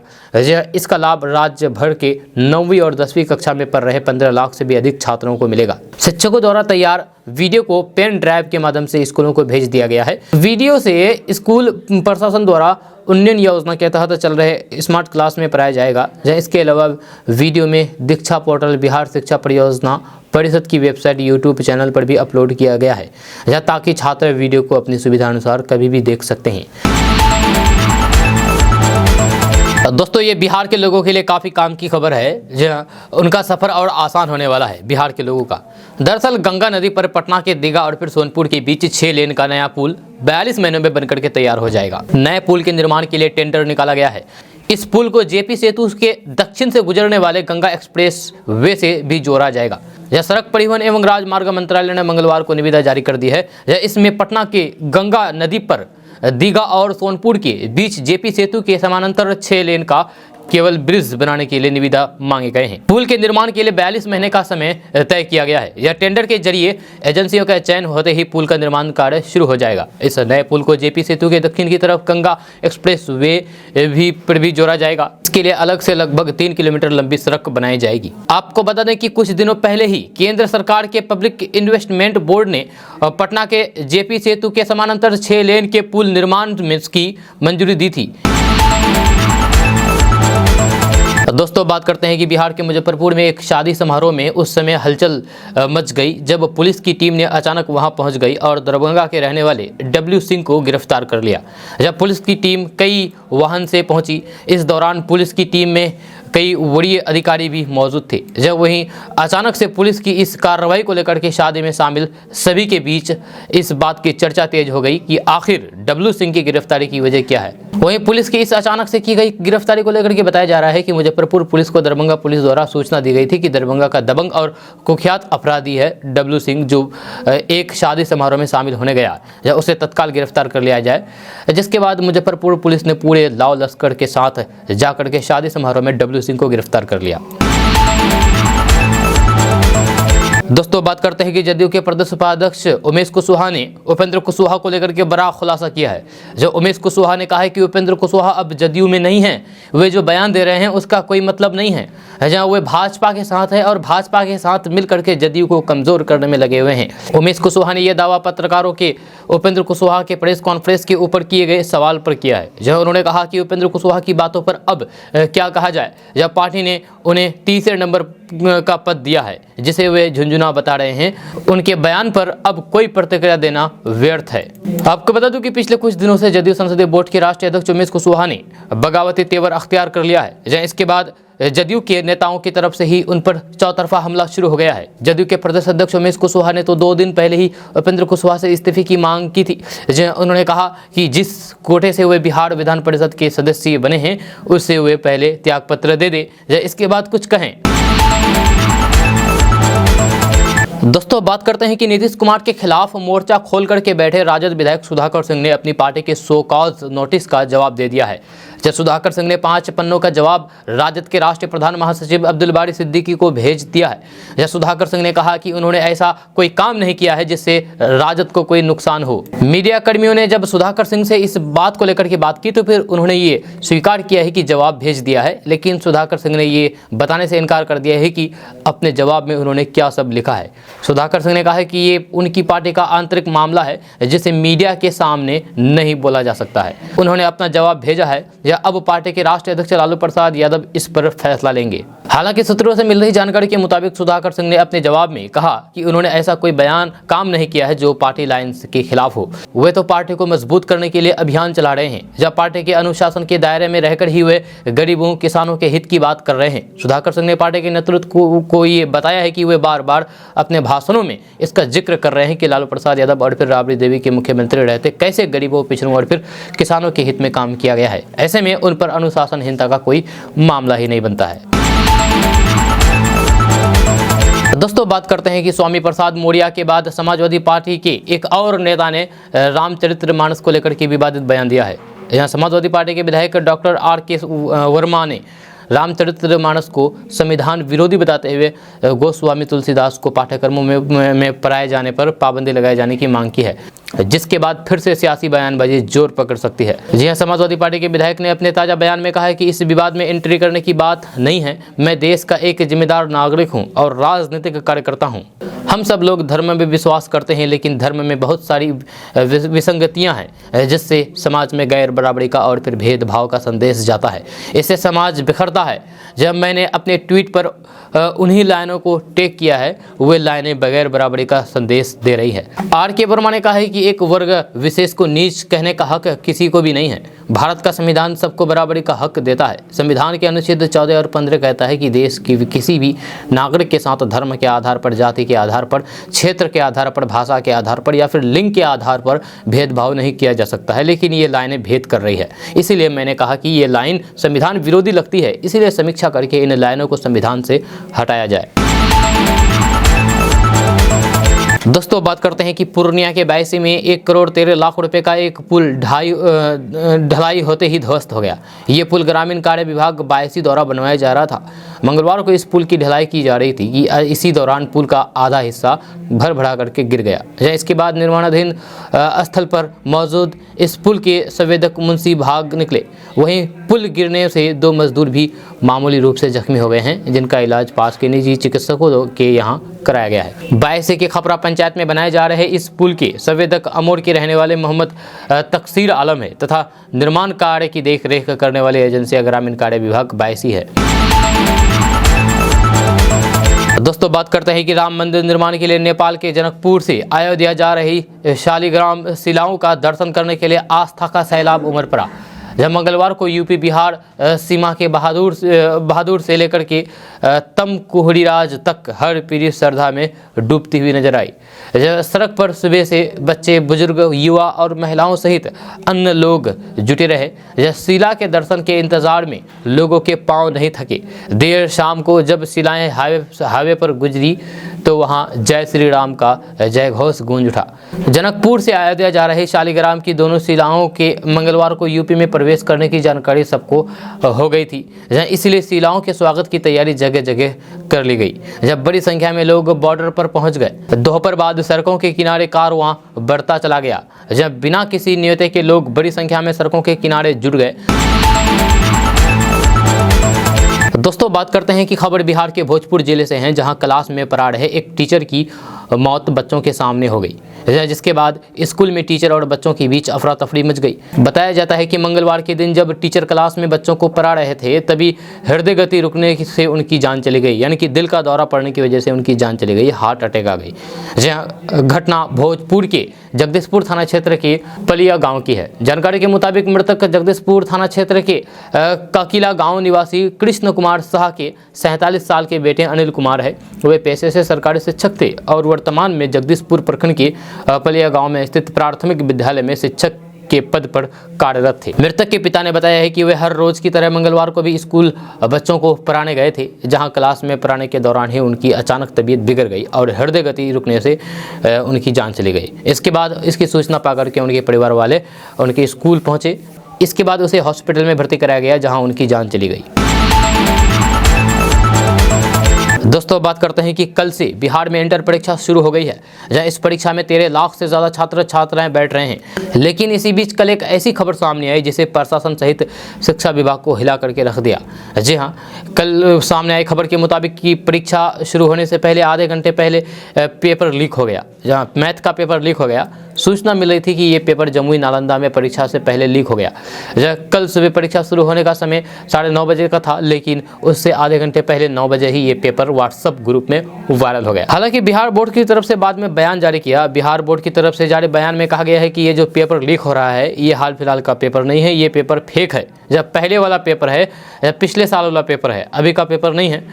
इसका लाभ राज्य भर के 9वीं और 10वीं कक्षा में पढ़ रहे 15 लाख से भी अधिक छात्रों को मिलेगा। शिक्षकों द्वारा तैयार वीडियो को पेन ड्राइव के माध्यम से स्कूलों को भेज दिया गया है। वीडियो से स्कूल प्रशासन द्वारा उन्नयन योजना के तहत चल रहे स्मार्ट क्लास में पढ़ाया जाएगा। जहाँ इसके अलावा वीडियो में दीक्षा पोर्टल, बिहार शिक्षा परियोजना परिषद की वेबसाइट, यूट्यूब चैनल पर भी अपलोड किया गया है, जहाँ ताकि छात्र वीडियो को अपनी सुविधा अनुसार कभी भी देख सकते हैं। दोस्तों, ये बिहार के लोगों के लिए काफ़ी काम की खबर है। जहाँ उनका सफ़र और आसान होने वाला है बिहार के लोगों का। दरअसल गंगा नदी पर पटना के दीघा और फिर सोनपुर के बीच 6 लेन का नया पुल 42 महीनों में बनकर के तैयार हो जाएगा। नए पुल के निर्माण के लिए टेंडर निकाला गया है। इस पुल को जेपी सेतु के दक्षिण से गुजरने वाले गंगा एक्सप्रेस वे से भी जोड़ा जाएगा। यह सड़क परिवहन एवं राजमार्ग मंत्रालय ने मंगलवार को निविदा जारी कर दी है। इसमें पटना के गंगा नदी पर दीघा और सोनपुर के बीच जेपी सेतु के समानांतर 6 लेन का केवल ब्रिज बनाने के लिए निविदा मांगे गए हैं। पुल के निर्माण के लिए 42 महीने का समय तय किया गया है। यह टेंडर के जरिए एजेंसियों का चयन होते ही पुल का निर्माण कार्य शुरू हो जाएगा। इस नए पुल को जेपी सेतु के दक्षिण की तरफ गंगा एक्सप्रेस वे पर भी जोड़ा जाएगा। इसके लिए अलग से लगभग 3 किलोमीटर लंबी सड़क बनाई जाएगी। आपको बता दें कि कुछ दिनों पहले ही केंद्र सरकार के पब्लिक इन्वेस्टमेंट बोर्ड ने पटना के जेपी सेतु के समानांतर 6 लेन के पुल निर्माण में की मंजूरी दी थी। दोस्तों, बात करते हैं कि बिहार के मुजफ्फरपुर में एक शादी समारोह में उस समय हलचल मच गई जब पुलिस की टीम ने अचानक वहां पहुंच गई और दरभंगा के रहने वाले डब्ल्यू सिंह को गिरफ्तार कर लिया। जब पुलिस की टीम कई वाहन से पहुंची, इस दौरान पुलिस की टीम में कई वरीय अधिकारी भी मौजूद थे। जब वहीं अचानक से पुलिस की इस कार्रवाई को लेकर के शादी में शामिल सभी के बीच इस बात की चर्चा तेज हो गई कि आखिर डब्ल्यू सिंह की गिरफ्तारी की वजह क्या है। वहीं पुलिस की इस अचानक से की गई गिरफ्तारी को लेकर के बताया जा रहा है कि मुजफ्फरपुर पुलिस को दरभंगा पुलिस द्वारा सूचना दी गई थी कि दरभंगा का दबंग और कुख्यात अपराधी है डब्ल्यू सिंह, जो एक शादी समारोह में शामिल होने गया, या उसे तत्काल गिरफ्तार कर लिया जाए। जिसके बाद मुजफ्फरपुर पुलिस ने पूरे लाव लश्कर के साथ जाकर के शादी समारोह में डब्ल्यू सिंह को गिरफ्तार कर लिया। दोस्तों, बात करते हैं कि जदयू के प्रदेश उपाध्यक्ष उमेश कुशवाहा ने उपेंद्र कुशवाहा को लेकर के बड़ा खुलासा किया है। जो उमेश कुशवाहा ने कहा है कि उपेंद्र कुशवाहा अब जदयू में नहीं है, वे जो बयान दे रहे हैं उसका कोई मतलब नहीं है। जहां वे भाजपा के साथ है और भाजपा के साथ मिल करके जदयू को कमजोर करने में लगे हुए हैं। उमेश कुशवाहा ने यह दावा पत्रकारों के उपेंद्र कुशवाहा के प्रेस कॉन्फ्रेंस के ऊपर किए गए सवाल पर किया है। जहां उन्होंने कहा कि उपेंद्र कुशवाहा की बातों पर अब क्या कहा जाए, जब पार्टी ने उन्हें तीसरे नंबर का पद दिया है जिसे वे झुंझुना बता रहे हैं। उनके बयान पर अब कोई प्रतिक्रिया देना व्यर्थ है। आपको बता दूं कि पिछले कुछ दिनों से जदयू संसदीय बोर्ड के राष्ट्रीय अध्यक्ष उमेश कुशवाहा ने बगावती तेवर अख्तियार कर लिया है। इसके बाद जदयू के नेताओं की तरफ से ही उन पर चौतरफा हमला शुरू हो गया है। जदयू के प्रदेश अध्यक्ष उमेश कुशवाहा ने तो 2 दिन पहले ही उपेंद्र कुशवाहा से इस्तीफे की मांग की थी। उन्होंने कहा कि जिस कोटे से वे बिहार विधान परिषद के सदस्य बने हैं उससे वे पहले त्यागपत्र दे दे, इसके बाद कुछ कहें। दोस्तों बात करते हैं कि नीतीश कुमार के खिलाफ मोर्चा खोल करके बैठे राजद विधायक सुधाकर सिंह ने अपनी पार्टी के सो कॉज नोटिस का जवाब दे दिया है। जब सुधाकर सिंह ने 5 पन्नों का जवाब राजद के राष्ट्रीय प्रधान महासचिव अब्दुल बारी सिद्दीकी को भेज दिया है। जब सुधाकर सिंह ने कहा कि उन्होंने ऐसा कोई काम नहीं किया है जिससे राजद को कोई नुकसान हो। मीडिया कर्मियों ने जब सुधाकर सिंह से इस बात को लेकर के बात की तो फिर उन्होंने ये स्वीकार किया है कि जवाब भेज दिया है, लेकिन सुधाकर सिंह ने ये बताने से इनकार कर दिया है कि अपने जवाब में उन्होंने क्या सब लिखा है। सुधाकर सिंह ने कहा है कि ये उनकी पार्टी का आंतरिक मामला है जिसे मीडिया के सामने नहीं बोला जा सकता है। उन्होंने अपना जवाब भेजा है, अब पार्टी के राष्ट्रीय अध्यक्ष लालू प्रसाद यादव इस पर फैसला लेंगे। हालांकि सूत्रों से मिल रही जानकारी के मुताबिक सुधाकर सिंह ने अपने जवाब में कहा कि उन्होंने ऐसा कोई काम नहीं किया है जो पार्टी लाइन्स के खिलाफ हो। वे तो पार्टी को मजबूत करने के लिए अभियान चला रहे हैं। जब पार्टी के अनुशासन के दायरे में रहकर ही वे गरीबों किसानों के हित की बात कर रहे हैं। सुधाकर सिंह ने पार्टी के नेतृत्व को ये बताया है कि वे बार बार अपने भाषणों में इसका जिक्र कर रहे हैं कि लालू प्रसाद यादव और फिर राबड़ी देवी के मुख्यमंत्री रहते कैसे गरीबों, पिछड़ों और फिर किसानों के हित में काम किया गया है। ऐसे में उन पर अनुशासनहीनता का कोई मामला ही नहीं बनता है। दोस्तों बात करते हैं कि स्वामी प्रसाद मौर्य के बाद समाजवादी पार्टी के एक और नेता ने रामचरितमानस को लेकर के विवादित बयान दिया है। यहाँ समाजवादी पार्टी के विधायक डॉक्टर R.K. वर्मा ने रामचरितमानस को संविधान विरोधी बताते हुए गोस्वामी तुलसीदास को पाठ्यक्रमों में पढ़ाए जाने पर पाबंदी लगाए जाने की मांग की है, जिसके बाद फिर से सियासी बयानबाजी जोर पकड़ सकती है। जी हां, समाजवादी पार्टी के विधायक ने अपने ताजा बयान में कहा है कि इस विवाद में एंट्री करने की बात नहीं है। मैं देश का एक जिम्मेदार नागरिक हूं और राजनीतिक कार्यकर्ता हूं। हम सब लोग धर्म में विश्वास करते हैं, लेकिन धर्म में बहुत सारी विसंगतियां हैं जिससे समाज में गैर बराबरी का और फिर भेदभाव का संदेश जाता है। इससे समाज बिखरता है। जब मैंने अपने ट्वीट पर उन्हीं लाइनों को टैग किया है, वे लाइनें बगैर बराबरी का संदेश दे रही है। R.K. वर्मा ने कहा है कि एक वर्ग विशेष को नीच कहने का हक किसी को भी नहीं है। भारत का संविधान सबको बराबरी का हक देता है। संविधान के अनुच्छेद 14 और 15 कहता है कि देश की किसी भी नागरिक के साथ धर्म के आधार पर, जाति के आधार पर, क्षेत्र के आधार पर, भाषा के आधार पर या फिर लिंग के आधार पर भेदभाव नहीं किया जा सकता है। लेकिन ये लाइनें भेद कर रही है। इसीलिए मैंने कहा कि ये लाइन संविधान विरोधी लगती है, इसीलिए समीक्षा करके इन लाइनों को संविधान से हटाया जाए। दोस्तों बात करते हैं कि पूर्णिया के बायसी में 1 करोड़ 13 लाख रुपए का एक पुल ढलाई होते ही ध्वस्त हो गया। ये पुल ग्रामीण कार्य विभाग बायसी द्वारा बनवाया जा रहा था। मंगलवार को इस पुल की ढलाई की जा रही थी कि इसी दौरान पुल का आधा हिस्सा भर भरा करके गिर गया। इसके बाद निर्माणाधीन स्थल पर मौजूद इस पुल के संवेदक मुंशी भाग निकले। वहीं पुल गिरने से 2 मजदूर भी मामूली रूप से जख्मी हो गए हैं, जिनका इलाज पास के निजी चिकित्सकों के यहाँ कराया गया है। बायसी के खपरा पंचायत में बनाए जा रहे इस पुल के संवेदक अमोर के रहने वाले मोहम्मद तकसीर आलम है तथा निर्माण कार्य की देखरेख करने वाली एजेंसी ग्रामीण कार्य विभाग बायसी है। दोस्तों बात करते हैं कि राम मंदिर निर्माण के लिए नेपाल के जनकपुर से अयोध्या जा रही शालिग्राम शिलाओं का दर्शन करने के लिए आस्था का सैलाब उमड़ पड़ा। जब मंगलवार को यूपी बिहार सीमा के बहादुर से लेकर के तमकुहड़ीराज तक हर पीढ़ी श्रद्धा में डूबती हुई नजर आई। सड़क पर सुबह से बच्चे, बुजुर्ग, युवा और महिलाओं सहित अन्य लोग जुटे रहे। शिला के दर्शन के इंतजार में लोगों के पांव नहीं थके। देर शाम को जब शिलाएं हाईवे पर गुजरी तो वहां जय श्री राम का जय घोष गूंज उठा। जनकपुर से अयोध्या जा रहे शालिग्राम की दोनों शिलाओं के मंगलवार को यूपी में प्रवेश करने की जानकारी सबको हो गई थी, इसलिए शिलाओं के स्वागत की तैयारी जगह जगह कर ली गई। जब बड़ी संख्या में लोग बॉर्डर पर पहुंच गए, दोपहर बाद सड़कों के किनारे कारवां बढ़ता चला गया। जब बिना किसी न्योते के लोग बड़ी संख्या में सड़कों के किनारे जुट गए। दोस्तों बात करते हैं कि खबर बिहार के भोजपुर जिले से है, जहां क्लास में पढ़ा रहे एक टीचर की मौत बच्चों के सामने हो गई, जिसके बाद स्कूल में टीचर और बच्चों के बीच अफरा तफरी मच गई। बताया जाता है कि मंगलवार के दिन जब टीचर क्लास में बच्चों को पढ़ा रहे थे तभी हृदय गति रुकने से उनकी जान चली गई, यानी कि दिल का दौरा पड़ने की वजह से उनकी जान चली गई, हार्ट अटैक आ गई। जहाँ घटना भोजपुर के जगदीशपुर थाना क्षेत्र के पलिया गांव की है। जानकारी के मुताबिक मृतक जगदीशपुर थाना क्षेत्र के काकिला गांव निवासी कृष्ण कुमार शाह के 47 साल के बेटे अनिल कुमार है। वे पेशे से सरकारी शिक्षक थे और वर्तमान में जगदीशपुर प्रखंड के पलिया गांव में स्थित प्राथमिक विद्यालय में शिक्षक के पद पर कार्यरत थे। मृतक के पिता ने बताया है कि वे हर रोज की तरह मंगलवार को भी स्कूल बच्चों को पढ़ाने गए थे, जहां क्लास में पढ़ाने के दौरान ही उनकी अचानक तबीयत बिगड़ गई और हृदय गति रुकने से उनकी जान चली गई। इसके बाद इसकी सूचना पाकर के उनके परिवार वाले उनके स्कूल पहुंचे। इसके बाद उसे हॉस्पिटल में भर्ती कराया गया, जहाँ उनकी जान चली गई। दोस्तों बात करते हैं कि कल से बिहार में इंटर परीक्षा शुरू हो गई है, जहां इस परीक्षा में 13 लाख से ज़्यादा छात्र छात्राएं बैठ रहे हैं। लेकिन इसी बीच कल एक ऐसी खबर सामने आई जिसे प्रशासन सहित शिक्षा विभाग को हिला करके रख दिया। जी हां, कल सामने आई खबर के मुताबिक कि परीक्षा शुरू होने से पहले आधे घंटे पहले पेपर लीक हो गया। जहाँ मैथ का पेपर लीक हो गया, सूचना मिल रही थी कि ये पेपर जमुई नालंदा में परीक्षा से पहले लीक हो गया। कल सुबह परीक्षा शुरू होने का समय 9:30 बजे का था, लेकिन उससे आधे घंटे पहले 9 बजे ही ये पेपर व्हाट्सएप ग्रुप में वायरल हो गया। हालांकि बिहार बोर्ड की तरफ से बाद में बयान जारी किया। बिहार बोर्ड की तरफ से जारी बयान में कहा गया है कि ये जो पेपर लीक हो रहा है ये हाल फिलहाल का पेपर नहीं है, ये पेपर फेक है। जब पहले वाला पेपर है, जब पिछले साल वाला पेपर है, अभी का पेपर नहीं है।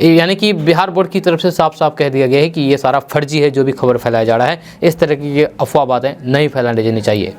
यानी कि बिहार बोर्ड की तरफ से साफ साफ कह दिया गया है कि ये सारा फर्जी है जो भी खबर फैलाया जा रहा है। इस तरह की अफवाह बातें नहीं फैलाने देनी चाहिए।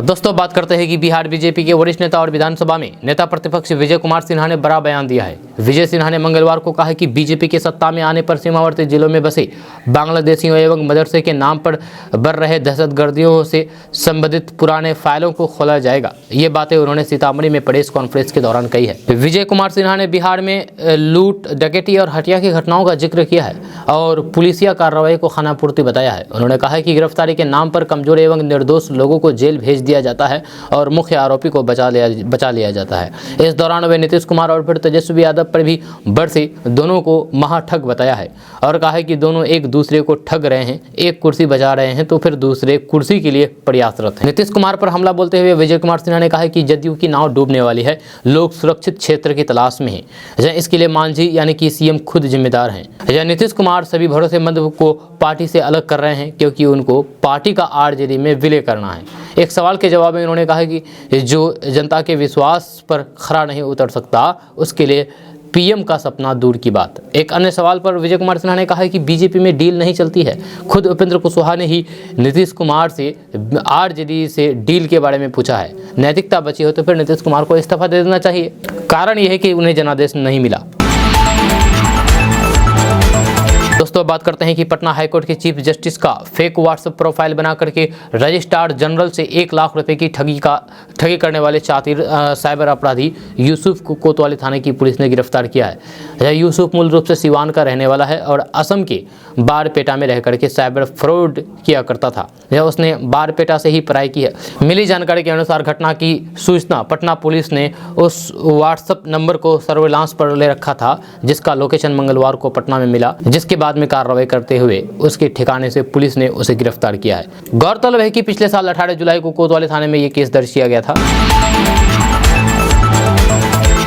दोस्तों बात करते हैं कि बिहार बीजेपी के वरिष्ठ नेता और विधानसभा में नेता प्रतिपक्ष विजय कुमार सिन्हा ने बड़ा बयान दिया है। विजय सिन्हा ने मंगलवार को कहा कि बीजेपी के सत्ता में आने पर सीमावर्ती जिलों में बसे बांग्लादेशियों एवं मदरसे के नाम पर बढ़ रहे दहशतगर्दियों से संबंधित पुराने फाइलों को खोला जाएगा। ये बातें उन्होंने सीतामढ़ी में प्रेस कॉन्फ्रेंस के दौरान कही है। विजय कुमार सिन्हा ने बिहार में लूट, डकैती और हत्या की घटनाओं का जिक्र किया है और पुलिसिया कार्रवाई को खानापूर्ति बताया है। उन्होंने कहा है कि गिरफ्तारी के नाम पर कमजोर एवं निर्दोष लोगों को जेल भेज दिया जाता है और मुख्य आरोपी को बचा लिया जाता है। इस दौरान वे नीतीश कुमार और फिर तेजस्वी यादव पर भी बरसे दोनों को महाठग बताया है और कहा है कि दोनों एक दूसरे को ठग रहे हैं, एक कुर्सी बचा रहे हैं तो फिर दूसरे कुर्सी के लिए प्रयासरत हैं। नीतीश कुमार पर हमला बोलते हुए विजय कुमार सिन्हा ने कहा है कि जदयू की नाव डूबने वाली है, लोग सुरक्षित क्षेत्र की तलाश में हैं। इसके लिए मांझी यानी कि सीएम खुद जिम्मेदार हैं। नीतीश कुमार सभी भरोसेमंद को पार्टी से अलग कर रहे हैं क्योंकि उनको पार्टी का आरजेडी में विलय करना है। एक सवाल के जवाब में उन्होंने कहा कि जो जनता के विश्वास पर खरा नहीं उतर सकता उसके लिए पीएम का सपना दूर की बात। एक अन्य सवाल पर विजय कुमार सिन्हा ने कहा है कि बीजेपी में डील नहीं चलती है। खुद उपेंद्र कुशवाहा ने ही नीतीश कुमार से आरजेडी से डील के बारे में पूछा है। नैतिकता बची हो तो फिर नीतीश कुमार को इस्तीफा दे देना चाहिए। कारण यह है कि उन्हें जनादेश नहीं मिला। दोस्तों बात करते हैं कि पटना हाईकोर्ट के चीफ जस्टिस का फेक व्हाट्सएप प्रोफाइल बना करके रजिस्ट्रार जनरल से 1 लाख रुपए की ठगी करने वाले शातिर साइबर अपराधी यूसुफ को कोतवाली थाने की पुलिस ने गिरफ्तार किया है। यूसुफ मूल रूप से सिवान का रहने वाला है और असम के बारपेटा में रह करके साइबर फ्रॉड किया करता था। उसने बारपेटा से ही पढ़ाई की है। मिली जानकारी के अनुसार घटना की सूचना पटना पुलिस ने उस व्हाट्सएप नंबर को सर्विलांस पर ले रखा था, जिसका लोकेशन मंगलवार को पटना में मिला, जिसके बाद में कार्रवाई करते हुए उसके ठिकाने से पुलिस ने उसे गिरफ्तार किया है। गौरतलब है कि पिछले साल 18 जुलाई को कोतवाली थाने में ये केस दर्ज किया गया था।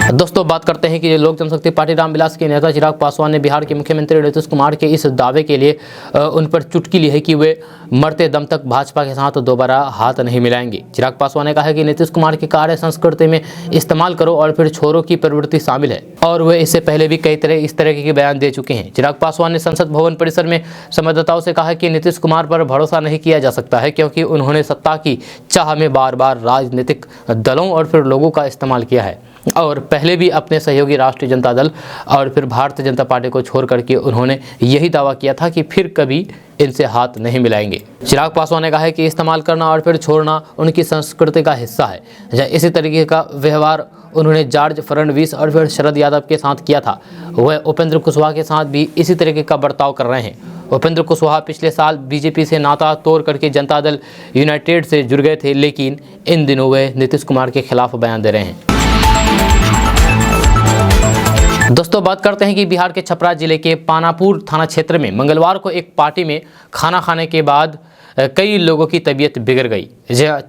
दोस्तों बात करते हैं कि लोक जनशक्ति पार्टी रामविलास के नेता चिराग पासवान ने बिहार के मुख्यमंत्री नीतीश कुमार के इस दावे के लिए उन पर चुटकी ली है कि वे मरते दम तक भाजपा के साथ दोबारा हाथ नहीं मिलाएंगे। चिराग पासवान ने कहा है कि नीतीश कुमार की कार्य संस्कृति में इस्तेमाल करो और फिर छोरो की प्रवृत्ति शामिल है और वे इससे पहले भी इस तरह के बयान दे चुके हैं। चिराग पासवान ने संसद भवन परिसर में संवाददाताओं से कहा कि नीतीश कुमार पर भरोसा नहीं किया जा सकता है क्योंकि उन्होंने सत्ता की चाह में बार बार राजनीतिक दलों और फिर लोगों का इस्तेमाल किया है और पहले भी अपने सहयोगी राष्ट्रीय जनता दल और फिर भारतीय जनता पार्टी को छोड़ करके उन्होंने यही दावा किया था कि फिर कभी इनसे हाथ नहीं मिलाएंगे। चिराग पासवान ने कहा है कि इस्तेमाल करना और फिर छोड़ना उनकी संस्कृति का हिस्सा है। इसी तरीके का व्यवहार उन्होंने जॉर्ज फडणवीस और फिर शरद यादव के साथ किया था। वह उपेंद्र कुशवाहा के साथ भी इसी तरीके का बर्ताव कर रहे हैं। उपेंद्र कुशवाहा पिछले साल बीजेपी से नाता तोड़ करके जनता दल यूनाइटेड से जुड़ गए थे, लेकिन इन दिनों वे नीतीश कुमार के खिलाफ बयान दे रहे हैं। दोस्तों बात करते हैं कि बिहार के छपरा जिले के पानापुर थाना क्षेत्र में मंगलवार को एक पार्टी में खाना खाने के बाद कई लोगों की तबीयत बिगड़ गई।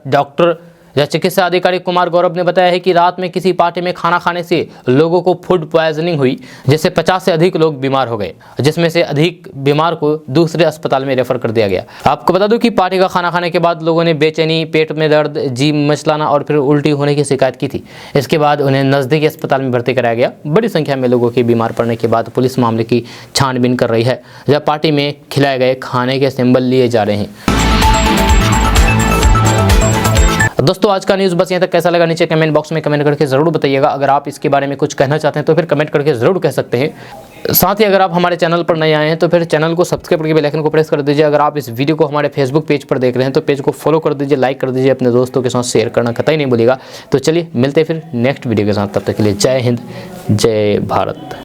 डॉक्टर चिकित्सा अधिकारी कुमार गौरव ने बताया है कि रात में किसी पार्टी में खाना खाने से लोगों को फूड पॉइजनिंग हुई, जिससे 50 से अधिक लोग बीमार हो गए, जिसमें से अधिक बीमार को दूसरे अस्पताल में रेफर कर दिया गया। आपको बता दूं कि पार्टी का खाना खाने के बाद लोगों ने बेचैनी, पेट में दर्द, जी मचलाना और फिर उल्टी होने की शिकायत की थी। इसके बाद उन्हें नज़दीकी अस्पताल में भर्ती कराया गया। बड़ी संख्या में लोगों के बीमार पड़ने के बाद पुलिस मामले की छानबीन कर रही है, जब पार्टी में खिलाए गए खाने के सैंपल लिए जा रहे हैं। दोस्तों आज का न्यूज़ बस यहाँ तक। कैसा लगा नीचे कमेंट बॉक्स में कमेंट करके ज़रूर बताइएगा। अगर आप इसके बारे में कुछ कहना चाहते हैं तो फिर कमेंट करके ज़रूर कह सकते हैं। साथ ही अगर आप हमारे चैनल पर नए आए हैं तो फिर चैनल को सब्सक्राइब करके बेल आइकन को प्रेस कर दीजिए। अगर आप इस वीडियो को हमारे फेसबुक पेज पर देख रहे हैं तो पेज को फॉलो कर दीजिए, लाइक कर दीजिए, अपने दोस्तों के साथ शेयर करना कतई नहीं भूलिएगा। तो चलिए मिलते हैं फिर नेक्स्ट वीडियो के साथ। तब तक के लिए जय हिंद, जय भारत।